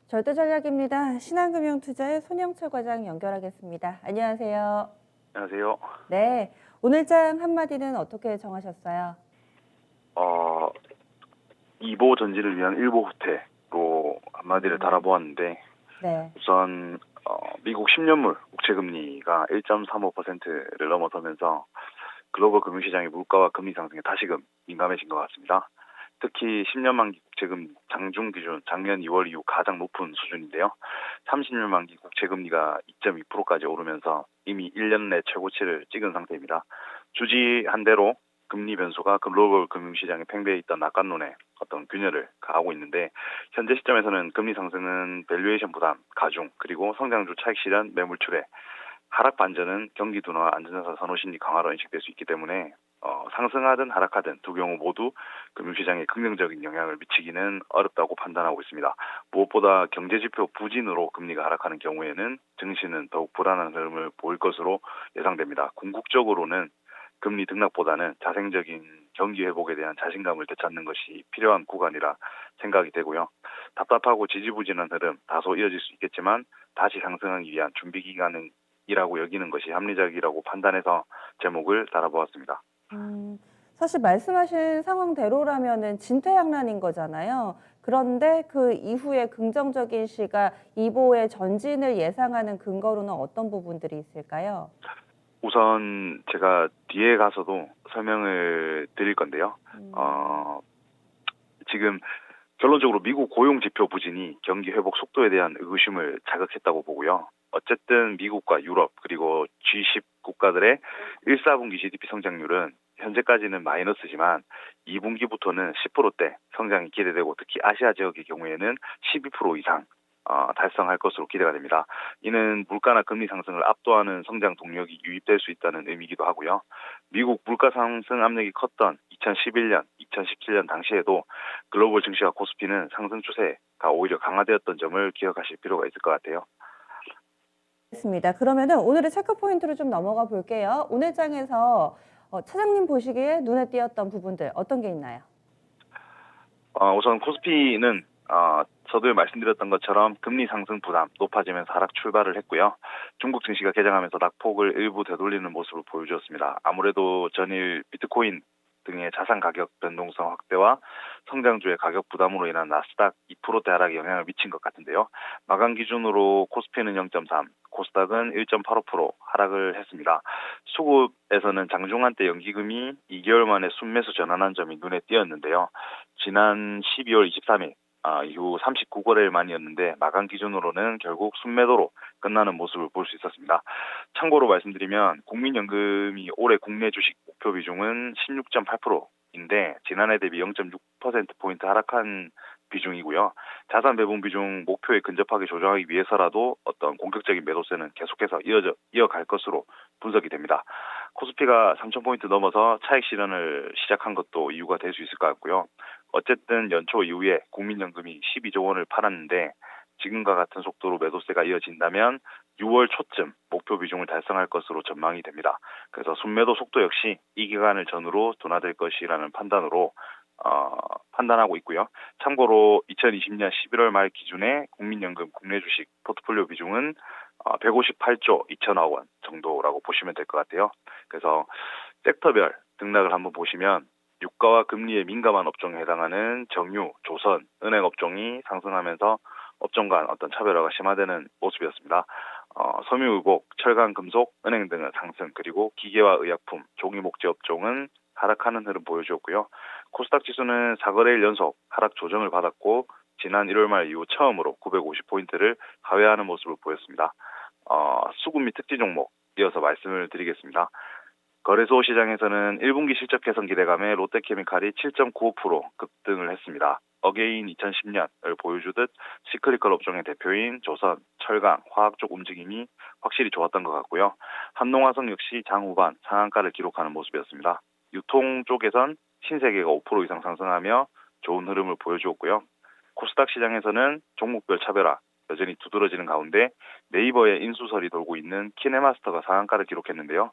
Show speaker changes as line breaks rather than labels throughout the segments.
절대전략입니다. 신한금융투자의 손영철 과장 연결하겠습니다. 안녕하세요.
안녕하세요.
네, 오늘장 한마디는 어떻게 정하셨어요?
어, 2보 전지를 위한 1보 후퇴로 한마디를 달아보았는데,
네,
우선 미국 10년물 국채금리가 1.35%를 넘어서면서 글로벌 금융시장의 물가와 금리 상승에 다시금 민감해진 것 같습니다. 특히 10년 만기 국채금리 장중 기준 작년 2월 이후 가장 높은 수준인데요. 30년 만기 국채금리가 2.2%까지 오르면서 이미 1년 내 최고치를 찍은 상태입니다. 주지한 대로 금리 변수가 글로벌 금융시장에 팽배해 있던 낙관론에 어떤 균열을 가하고 있는데, 현재 시점에서는 금리 상승은 밸류에이션 부담, 가중, 그리고 성장주 차익 실현, 매물 출회, 하락 반전은 경기 둔화와 안전자산 선호 심리 강화로 인식될 수 있기 때문에 상승하든 하락하든 두 경우 모두 금융시장에 긍정적인 영향을 미치기는 어렵다고 판단하고 있습니다. 무엇보다 경제지표 부진으로 금리가 하락하는 경우에는 증시는 더욱 불안한 흐름을 보일 것으로 예상됩니다. 궁극적으로는 금리 등락보다는 자생적인 경기 회복에 대한 자신감을 되찾는 것이 필요한 구간이라 생각이 되고요. 답답하고 지지부진한 흐름 다소 이어질 수 있겠지만 다시 상승하기 위한 준비 기간이라고 여기는 것이 합리적이라고 판단해서 제목을 달아보았습니다.
사실 말씀하신 상황대로라면은 진퇴양난인 거잖아요. 그런데 그 이후에 긍정적인 시가 이보의 전진을 예상하는 근거로는 어떤 부분들이 있을까요?
우선 제가 뒤에 가서도 설명을 드릴 건데요.
음,
어, 지금 결론적으로 미국 고용 지표 부진이 경기 회복 속도에 대한 의구심을 자극했다고 보고요. 어쨌든 미국과 유럽 그리고 G10 국가들의 1, 4분기 GDP 성장률은 현재까지는 마이너스지만 2분기부터는 10%대 성장이 기대되고, 특히 아시아 지역의 경우에는 12% 이상 달성할 것으로 기대가 됩니다. 이는 물가나 금리 상승을 압도하는 성장 동력이 유입될 수 있다는 의미이기도 하고요. 미국 물가 상승 압력이 컸던 2011년, 2017년 당시에도 글로벌 증시와 코스피는 상승 추세가 오히려 강화되었던 점을 기억하실 필요가 있을 것 같아요.
알겠습니다. 그러면은 오늘의 체크 포인트로 좀 넘어가 볼게요. 오늘 장에서 차장님 보시기에 눈에 띄었던 부분들 어떤 게 있나요?
우선 코스피는 서두에 말씀드렸던 것처럼 금리 상승 부담 높아지면서 하락 출발을 했고요. 중국 증시가 개장하면서 낙폭을 일부 되돌리는 모습을 보여주었습니다. 아무래도 전일 비트코인 등의 자산 가격 변동성 확대와 성장주의 가격 부담으로 인한 나스닥 2%대 하락에 영향을 미친 것 같은데요. 마감 기준으로 코스피는 0.3, 코스닥은 1.85% 하락을 했습니다. 수급에서는 장중한 때 연기금이 2개월 만에 순매수 전환한 점이 눈에 띄었는데요. 지난 12월 23일 이후 39거래일 만이었는데 마감 기준으로는 결국 순매도로 끝나는 모습을 볼 수 있었습니다. 참고로 말씀드리면 국민연금이 올해 국내 주식 목표 비중은 16.8%인데 지난해 대비 0.6%포인트 하락한 비중이고요. 자산 배분 비중 목표에 근접하게 조정하기 위해서라도 어떤 공격적인 매도세는 계속해서 이어갈 것으로 분석이 됩니다. 코스피가 3,000포인트 넘어서 차익 실현을 시작한 것도 이유가 될 수 있을 것 같고요. 어쨌든 연초 이후에 국민연금이 12조 원을 팔았는데 지금과 같은 속도로 매도세가 이어진다면 6월 초쯤 목표 비중을 달성할 것으로 전망이 됩니다. 그래서 순매도 속도 역시 이 기간을 전후로 둔화될 것이라는 판단으로 판단하고 있고요. 참고로 2020년 11월 말 기준의 국민연금 국내 주식 포트폴리오 비중은 158조 2천억 원 정도라고 보시면 될 것 같아요. 그래서 섹터별 등락을 한번 보시면 유가와 금리에 민감한 업종에 해당하는 정유, 조선, 은행 업종이 상승하면서 업종 간 어떤 차별화가 심화되는 모습이었습니다. 섬유의복, 철강, 금속, 은행 등은 상승, 그리고 기계와 의약품, 종이 목재 업종은 하락하는 흐름 보여주었고요. 코스닥 지수는 4거래일 연속 하락 조정을 받았고 지난 1월 말 이후 처음으로 950포인트를 하회하는 모습을 보였습니다. 수급 및 특지 종목 이어서 말씀을 드리겠습니다. 거래소 시장에서는 1분기 실적 개선 기대감에 롯데케미칼이 7.95% 급등을 했습니다. 어게인 2010년을 보여주듯 시크리컬 업종의 대표인 조선, 철강, 화학 쪽 움직임이 확실히 좋았던 것 같고요. 한농화성 역시 장 후반 상한가를 기록하는 모습이었습니다. 유통 쪽에선 신세계가 5% 이상 상승하며 좋은 흐름을 보여주었고요. 코스닥 시장에서는 종목별 차별화 여전히 두드러지는 가운데 네이버의 인수설이 돌고 있는 키네마스터가 상한가를 기록했는데요.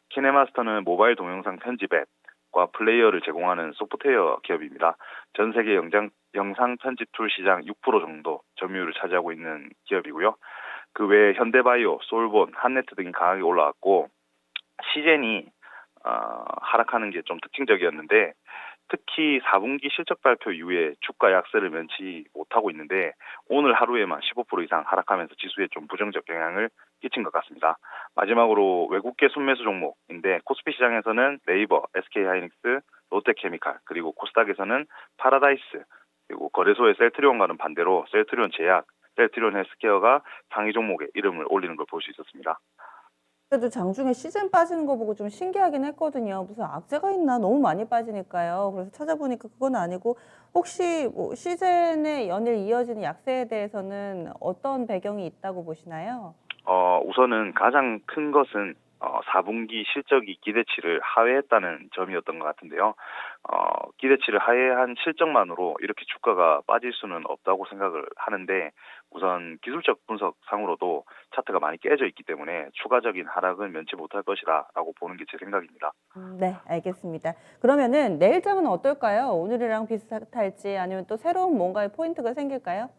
키네마스터는 모바일 동영상 편집 앱, 과 플레이어를 제공하는 소프트웨어 기업입니다. 전 세계 영상 편집 툴 시장 6% 정도 점유율을 차지하고 있는 기업이고요. 그 외에 현대바이오, 솔본, 한네트 등이 강하게 올라왔고 시젠이 하락하는 게 좀 특징적이었는데 특히 4분기 실적 발표 이후에 주가 약세를 면치 못하고 있는데 오늘 하루에만 15% 이상 하락하면서 지수에 좀 부정적 영향을 끼친 것 같습니다. 마지막으로 외국계 순매수 종목인데 코스피 시장에서는 네이버, SK하이닉스, 롯데케미칼 그리고 코스닥에서는 파라다이스 그리고 거래소의 셀트리온과는 반대로 셀트리온 제약, 셀트리온 헬스케어가 상위 종목에 이름을 올리는 걸 볼 수 있었습니다.
그래도 장중에 시즌 빠지는 거 보고 좀 신기하긴 했거든요. 무슨 악재가 있나 너무 많이 빠지니까요. 그래서 찾아보니까 그건 아니고 혹시 뭐 시즌의 연일 이어지는 약세에 대해서는 어떤 배경이 있다고 보시나요?
우선은 가장 큰 것은 4분기 실적이 기대치를 하회했다는 점이었던 것 같은데요. 기대치를 하회한 실적만으로 이렇게 주가가 빠질 수는 없다고 생각을 하는데 우선 기술적 분석상으로도 차트가 많이 깨져 있기 때문에 추가적인 하락은 면치 못할 것이라고 보는 게 제 생각입니다.
네, 알겠습니다. 그러면은 내일장은 어떨까요? 오늘이랑 비슷할지 아니면 또 새로운 뭔가의 포인트가 생길까요?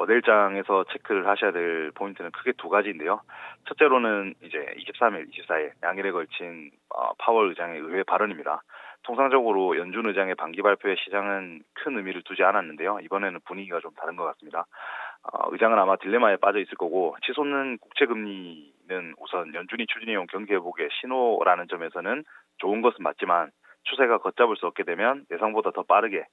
내일장에서 체크를 하셔야 될 포인트는 크게 두 가지인데요. 첫째로는 이제 23일, 24일 양일에 걸친 파월 의장의 의회 발언입니다. 통상적으로 연준 의장의 반기 발표에 시장은 큰 의미를 두지 않았는데요. 이번에는 분위기가 좀 다른 것 같습니다. 의장은 아마 딜레마에 빠져 있을 거고 치솟는 국채금리는 우선 연준이 추진해온 경기 회복의 신호라는 점에서는 좋은 것은 맞지만 추세가 걷잡을 수 없게 되면 예상보다 더 빠르게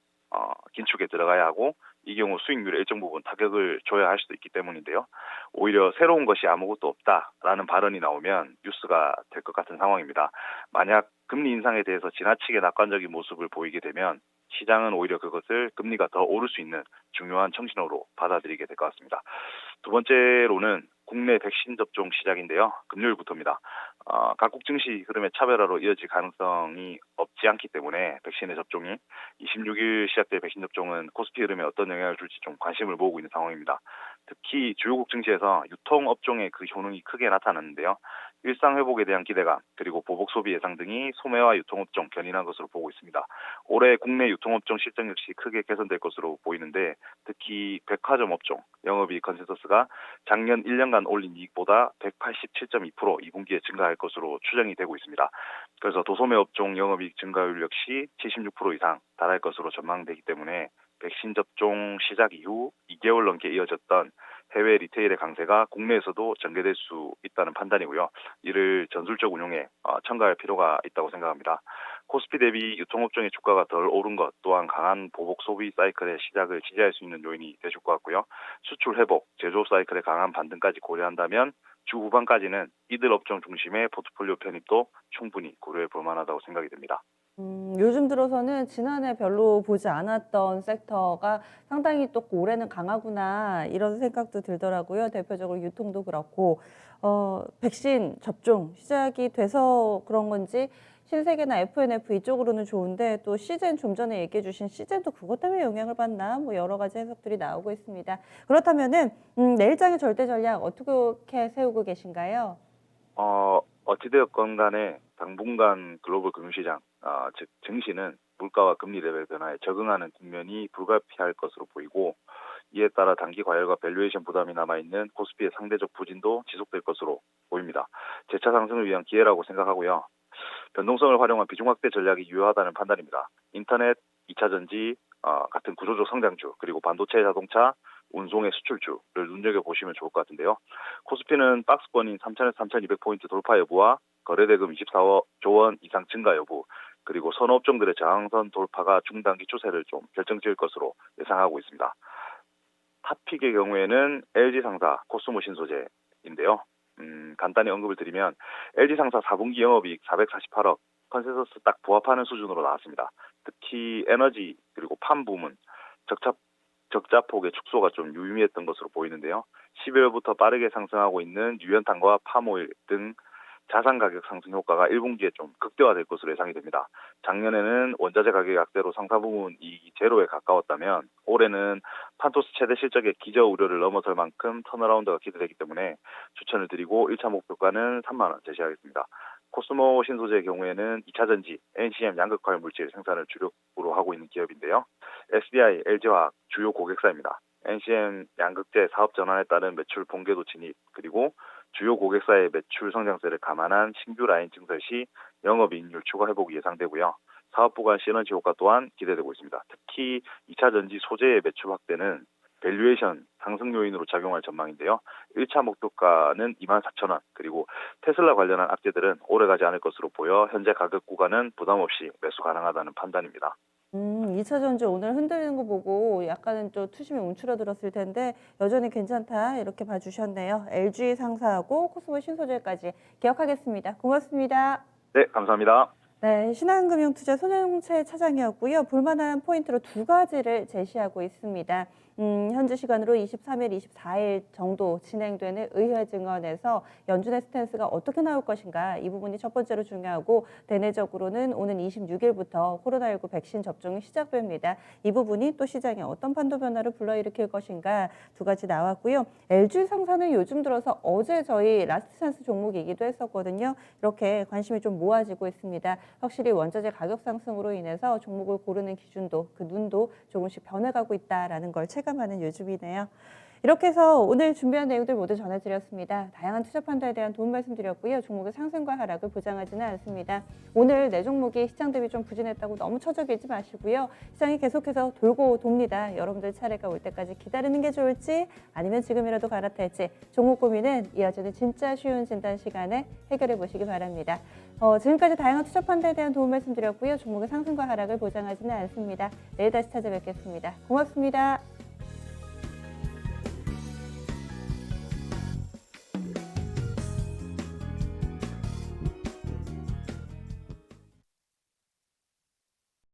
긴축에 들어가야 하고 이 경우 수익률에 일정 부분 타격을 줘야 할 수도 있기 때문인데요. 오히려 새로운 것이 아무것도 없다라는 발언이 나오면 뉴스가 될 것 같은 상황입니다. 만약 금리 인상에 대해서 지나치게 낙관적인 모습을 보이게 되면 시장은 오히려 그것을 금리가 더 오를 수 있는 중요한 청신호로 받아들이게 될 것 같습니다. 두 번째로는 국내 백신 접종 시작인데요. 금요일부터입니다. 각국 증시 흐름의 차별화로 이어질 가능성이 없지 않기 때문에 백신의 접종이 26일 시작될 백신 접종은 코스피 흐름에 어떤 영향을 줄지 좀 관심을 모으고 있는 상황입니다. 특히 주요국 증시에서 유통업종의 그 효능이 크게 나타났는데요. 일상 회복에 대한 기대감 그리고 보복 소비 예상 등이 소매와 유통업종 견인한 것으로 보고 있습니다. 올해 국내 유통업종 실적 역시 크게 개선될 것으로 보이는데 특히 백화점 업종 영업이익 컨센서스가 작년 1년간 올린 이익보다 187.2% 2분기에 증가할 것으로 추정이 되고 있습니다. 그래서 도소매 업종 영업이익 증가율 역시 76% 이상 달할 것으로 전망되기 때문에 백신 접종 시작 이후 2개월 넘게 이어졌던 해외 리테일의 강세가 국내에서도 전개될 수 있다는 판단이고요. 이를 전술적 운용에 첨가할 필요가 있다고 생각합니다. 코스피 대비 유통업종의 주가가 덜 오른 것 또한 강한 보복 소비 사이클의 시작을 지지할 수 있는 요인이 되실 것 같고요. 수출 회복, 제조업 사이클의 강한 반등까지 고려한다면 주 후반까지는 이들 업종 중심의 포트폴리오 편입도 충분히 고려해 볼 만하다고 생각이 됩니다.
요즘 들어서는 지난해 별로 보지 않았던 섹터가 상당히 또 올해는 강하구나 이런 생각도 들더라고요. 대표적으로 유통도 그렇고 백신 접종 시작이 돼서 그런 건지 신세계나 FNF 이쪽으로는 좋은데 또 시젠 좀 전에 얘기해 주신 시젠도 그것 때문에 영향을 받나 뭐 여러 가지 해석들이 나오고 있습니다. 그렇다면은 내일장의 절대 전략 어떻게 세우고 계신가요?
어찌되었건 간에 당분간 글로벌 금융시장, 즉 증시는 물가와 금리 레벨 변화에 적응하는 국면이 불가피할 것으로 보이고 이에 따라 단기 과열과 밸류에이션 부담이 남아있는 코스피의 상대적 부진도 지속될 것으로 보입니다. 재차 상승을 위한 기회라고 생각하고요. 변동성을 활용한 비중 확대 전략이 유효하다는 판단입니다. 인터넷, 2차 전지 같은 구조적 성장주 그리고 반도체, 자동차, 운송의 수출주를 눈여겨보시면 좋을 것 같은데요. 코스피는 박스권인 3,000에서 3,200포인트 돌파 여부와 거래대금 24조 원 이상 증가 여부 그리고 선호업종들의 저항선 돌파가 중단기 추세를 좀 결정지을 것으로 예상하고 있습니다. 탑픽의 경우에는 LG상사, 코스모 신소재인데요. 간단히 언급을 드리면 LG상사 4분기 영업이익 448억 컨센서스 딱 부합하는 수준으로 나왔습니다. 특히 에너지 그리고 팜 부문 적자폭의 축소가 좀 유의미했던 것으로 보이는데요. 12월부터 빠르게 상승하고 있는 유연탄과 팜오일 등 자산 가격 상승 효과가 1분기에 좀 극대화될 것으로 예상이 됩니다. 작년에는 원자재 가격 약세로 상사 부문 이익이 제로에 가까웠다면 올해는 판토스 최대 실적의 기저 우려를 넘어설 만큼 턴어라운드가 기대되기 때문에 추천을 드리고 1차 목표가는 3만 원 제시하겠습니다. 코스모 신소재의 경우에는 2차 전지, NCM 양극화 물질 생산을 주력으로 하고 있는 기업인데요. SDI, LG화학 주요 고객사입니다. NCM 양극재 사업 전환에 따른 매출 본궤도 진입, 그리고 주요 고객사의 매출 성장세를 감안한 신규 라인 증설 시 영업이익률 추가 회복이 예상되고요. 사업 부간 시너지 효과 또한 기대되고 있습니다. 특히 2차 전지 소재의 매출 확대는 밸류에이션 상승 요인으로 작용할 전망인데요. 1차 목표가는 24,000원, 그리고 테슬라 관련한 악재들은 오래가지 않을 것으로 보여 현재 가격 구간은 부담 없이 매수 가능하다는 판단입니다.
2차 전지 오늘 흔들리는 거 보고 약간은 좀 투심이 움츠러들었을 텐데 여전히 괜찮다 이렇게 봐주셨네요. LG 상사하고 코스모 신소재까지 기억하겠습니다. 고맙습니다.
네, 감사합니다.
네, 신한금융투자 손영채 차장이었고요. 볼만한 포인트로 두 가지를 제시하고 있습니다. 현재 시간으로 23일, 24일 정도 진행되는 의회 증언에서 연준의 스탠스가 어떻게 나올 것인가 이 부분이 첫 번째로 중요하고 대내적으로는 오는 26일부터 코로나19 백신 접종이 시작됩니다. 이 부분이 또 시장에 어떤 판도 변화를 불러일으킬 것인가 두 가지 나왔고요. LG 상사는 요즘 들어서 어제 저희 라스트 찬스 종목이기도 했었거든요. 이렇게 관심이 좀 모아지고 있습니다. 확실히 원자재 가격 상승으로 인해서 종목을 고르는 기준도 그 눈도 조금씩 변해가고 있다라는 걸 체감하는 요즘이네요. 이렇게 해서 오늘 준비한 내용들 모두 전해드렸습니다. 다양한 투자 판단에 대한 도움 말씀드렸고요. 종목의 상승과 하락을 보장하지는 않습니다. 오늘 내 종목이 시장 대비 좀 부진했다고 너무 처져들지 마시고요. 시장이 계속해서 돌고 돕니다. 여러분들 차례가 올 때까지 기다리는 게 좋을지 아니면 지금이라도 갈아탈지 종목 고민은 이어지는 진짜 쉬운 진단 시간에 해결해 보시기 바랍니다. 지금까지 다양한 투자 판단에 대한 도움 말씀드렸고요. 종목의 상승과 하락을 보장하지는 않습니다. 내일 다시 찾아뵙겠습니다. 고맙습니다.